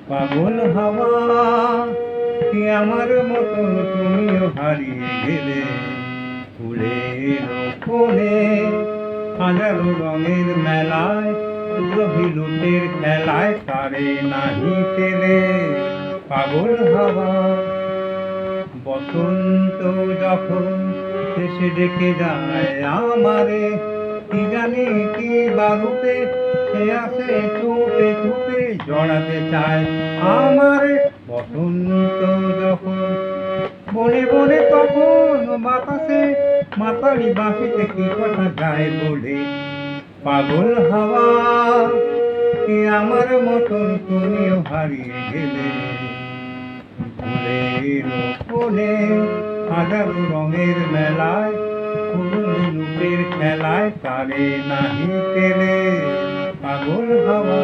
পাগল হাওয়া কি আমার মতো তুমিও হারিয়ে গেলে ফুলের কোণে হাজারো রঙের মেলায় রবিলুটের খেলায় তারে নাহি পেলে পাগল হাওয়া বসন্ত যখন শেষে ডেকে যায় আমারে কি জানি কি বারুতে সে আসে চুপে চুপে জড়াতে চায় আমারে বসন্ত যখন বনে বনে তখন বাতাসে মাতালি বাঁশিতে কি কথা যায় বলে পাগল হাওয়া কি আমার মতন তুমিও হারিয়ে গেলে ফুলের কোণে হাজারো রঙের মেলায় লুটের খেলায় তারে নাহি পেলে পাগল হাওয়া।